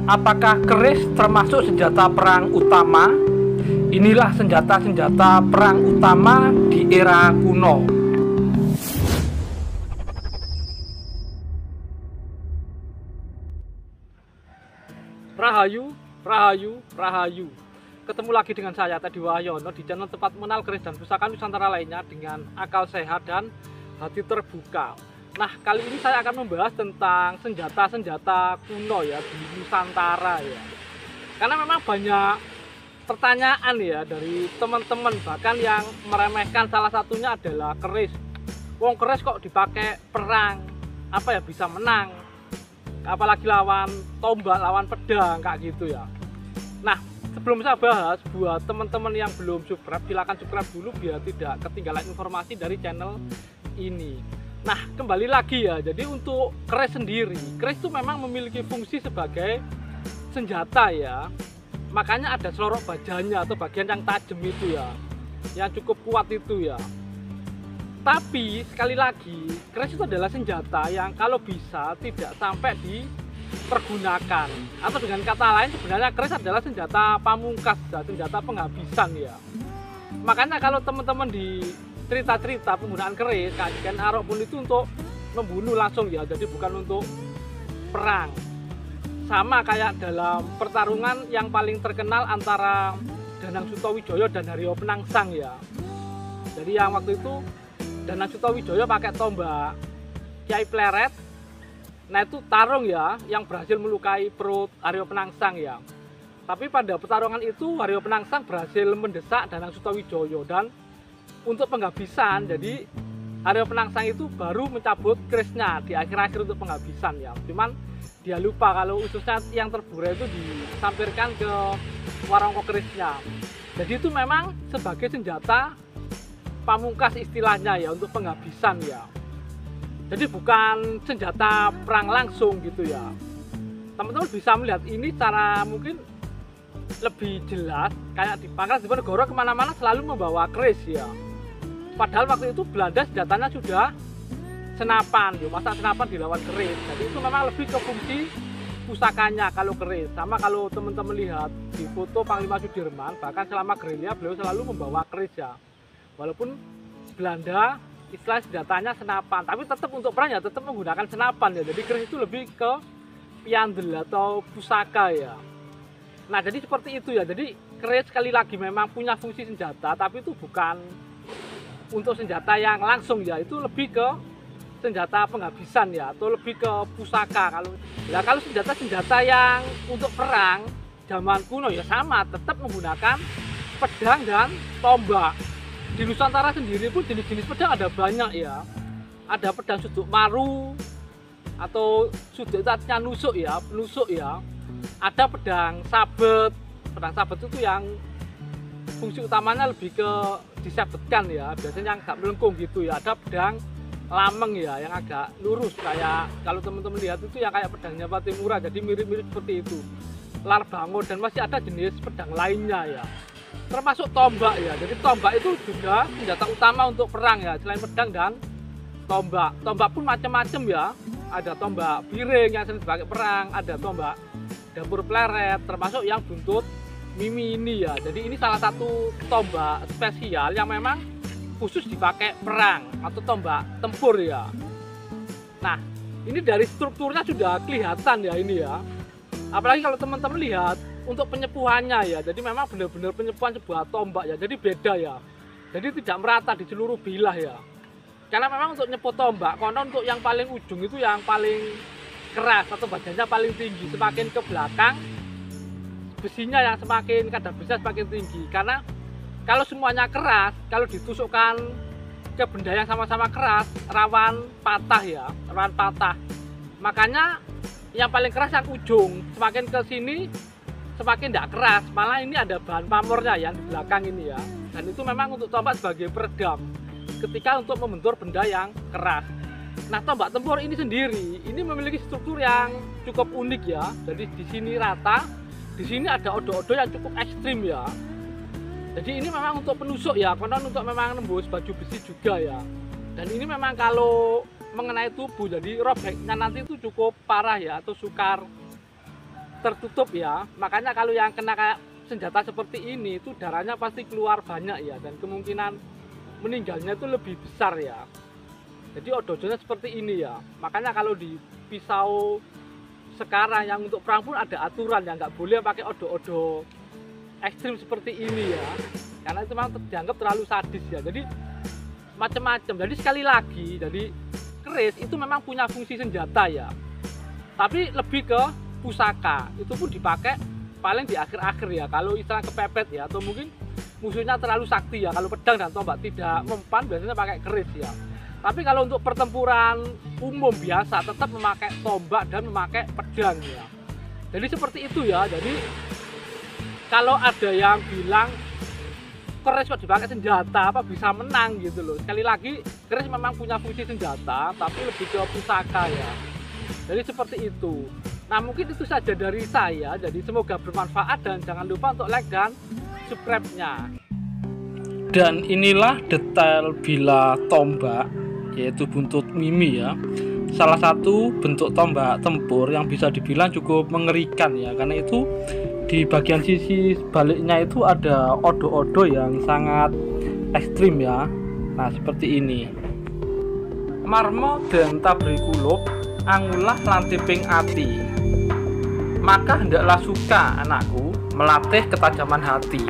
Apakah keris termasuk senjata perang utama? Inilah senjata-senjata perang utama di era kuno. Rahayu, Rahayu, Rahayu. Ketemu lagi dengan saya Teddy Wahyono di channel Tempat Mengenal Keris dan Pusaka Nusantara lainnya dengan akal sehat dan hati terbuka. Nah, kali ini saya akan membahas tentang senjata-senjata kuno ya di Nusantara ya. Karena memang banyak pertanyaan ya dari teman-teman, bahkan yang meremehkan salah satunya adalah keris. Wong keris kok dipakai perang, apa ya bisa menang? Apalagi lawan tombak, lawan pedang kayak gitu ya. Nah, sebelum saya bahas, buat teman-teman yang belum subscribe, silakan subscribe dulu biar tidak ketinggalan informasi dari channel ini. Nah, kembali lagi ya, jadi untuk keris sendiri, keris itu memang memiliki fungsi sebagai senjata ya. Makanya ada selorok bajanya atau bagian yang tajam itu ya, yang cukup kuat itu ya. Tapi sekali lagi, keris itu adalah senjata yang kalau bisa tidak sampai dipergunakan. Atau dengan kata lain, sebenarnya keris adalah senjata pamungkas, senjata penghabisan ya. Makanya kalau teman-teman di cerita-cerita penggunaan keris, kajian arok pun itu untuk membunuh langsung ya, jadi bukan untuk perang. Sama kayak dalam pertarungan yang paling terkenal antara Danang Sutawijaya dan Haryo Penangsang ya. Jadi yang waktu itu Danang Sutawijaya pakai tombak Kyai Pleret. Nah itu tarung ya, yang berhasil melukai perut Haryo Penangsang ya. Tapi pada pertarungan itu Haryo Penangsang berhasil mendesak Danang Sutawijaya, dan untuk penghabisan, jadi Haryo Penangsang itu baru mencabut kerisnya di akhir-akhir untuk penghabisan ya. Cuman dia lupa kalau ususnya yang terburai itu disampirkan ke warangko kerisnya. Jadi itu memang sebagai senjata pamungkas istilahnya ya, untuk penghabisan ya. Jadi bukan senjata perang langsung gitu ya. Teman-teman bisa melihat ini secara mungkin lebih jelas, kayak di Pangkalan Diponegoro kemana-mana selalu membawa keris ya. Padahal waktu itu Belanda senjatanya sudah senapan, masa senapan dilawan keris. Jadi itu memang lebih ke fungsi pusakanya kalau keris. Sama kalau teman-teman lihat di foto Panglima Sudirman, bahkan selama gerilya beliau selalu membawa keris ya. Walaupun Belanda istilah senjatanya senapan, tapi tetap untuk perang ya tetap menggunakan senapan ya. Jadi keris itu lebih ke piandel atau pusaka ya. Nah jadi seperti itu ya. Jadi keris sekali lagi memang punya fungsi senjata, tapi itu bukan untuk senjata yang langsung ya. Itu lebih ke senjata penghabisan ya, atau lebih ke pusaka. Kalau senjata-senjata yang untuk perang zaman kuno ya sama, tetap menggunakan pedang dan tombak. Di Nusantara sendiri pun jenis-jenis pedang ada banyak ya. Ada pedang suduk maru atau suduk itu artinya nusuk ya, penusuk ya. Ada pedang sabet. Pedang sabet itu yang fungsi utamanya lebih ke disabetkan ya, biasanya yang agak melengkung gitu ya. Ada pedang lameng ya, yang agak lurus, kayak kalau teman-teman lihat itu yang kayak pedangnya Patimura, jadi mirip-mirip seperti itu. Larbango, dan masih ada jenis pedang lainnya ya. Termasuk tombak ya. Jadi tombak itu juga senjata utama untuk perang ya, selain pedang dan tombak. Tombak pun macam-macam ya. Ada tombak piring yang sering dipakai perang, ada tombak dapur pleret, termasuk yang buntut mimi ini ya. Jadi ini salah satu tombak spesial yang memang khusus dipakai perang atau tombak tempur ya. Nah, ini dari strukturnya sudah kelihatan ya ini ya. Apalagi kalau teman-teman lihat untuk penyepuhannya ya. Jadi memang benar-benar penyepuhan sebuah tombak ya. Jadi beda ya. Jadi tidak merata di seluruh bilah ya. Karena memang untuk nyepuh tombak, konon untuk yang paling ujung itu yang paling keras atau badannya paling tinggi. Semakin ke belakang, besinya yang semakin kadar besinya semakin tinggi. Karena kalau semuanya keras, kalau ditusukkan ke benda yang sama-sama keras, rawan patah ya, rawan patah. Makanya yang paling keras yang ujung, semakin ke sini semakin tidak keras. Malah ini ada bahan pamornya yang di belakang ini ya. Dan itu memang untuk tombak sebagai peredam ketika untuk membentur benda yang keras. Nah, tombak tempur ini sendiri, ini memiliki struktur yang cukup unik ya. Jadi di sini rata, di sini ada odo-odo yang cukup ekstrim ya. Jadi ini memang untuk penusuk ya, konon untuk memang nembus baju besi juga ya. Dan ini memang kalau mengenai tubuh, jadi robeknya nanti itu cukup parah ya, atau sukar tertutup ya, makanya kalau yang kena kayak senjata seperti ini itu darahnya pasti keluar banyak ya, dan kemungkinan meninggalnya itu lebih besar ya. Jadi odo-odonya seperti ini ya, makanya kalau di pisau sekarang yang untuk perang pun ada aturan ya, nggak boleh pakai odo-odo ekstrim seperti ini ya, karena itu memang dianggap terlalu sadis ya. Jadi macam-macam. Jadi sekali lagi, jadi keris itu memang punya fungsi senjata ya, tapi lebih ke pusaka. Itu pun dipakai paling di akhir-akhir ya, kalau istilah kepepet ya, atau mungkin musuhnya terlalu sakti ya. Kalau pedang dan tombak tidak mempan, biasanya pakai keris ya. Tapi kalau untuk pertempuran umum biasa tetap memakai tombak dan memakai pedang ya. Jadi seperti itu ya. Jadi kalau ada yang bilang keris kok dipakai senjata, apa bisa menang gitu loh. Sekali lagi, keris memang punya fungsi senjata, tapi lebih ke pusaka ya. Jadi seperti itu. Nah, mungkin itu saja dari saya. Jadi semoga bermanfaat, dan jangan lupa untuk like dan subscribe-nya. Dan inilah detail bila tombak, yaitu buntut Mimi ya. Salah satu bentuk tombak tempur yang bisa dibilang cukup mengerikan ya, karena itu di bagian sisi baliknya itu ada odo-odo yang sangat ekstrim ya. Nah, seperti ini. Marmo dan tabrikulub angulah lantiping ati. Maka hendaklah suka anakku melatih ketajaman hati.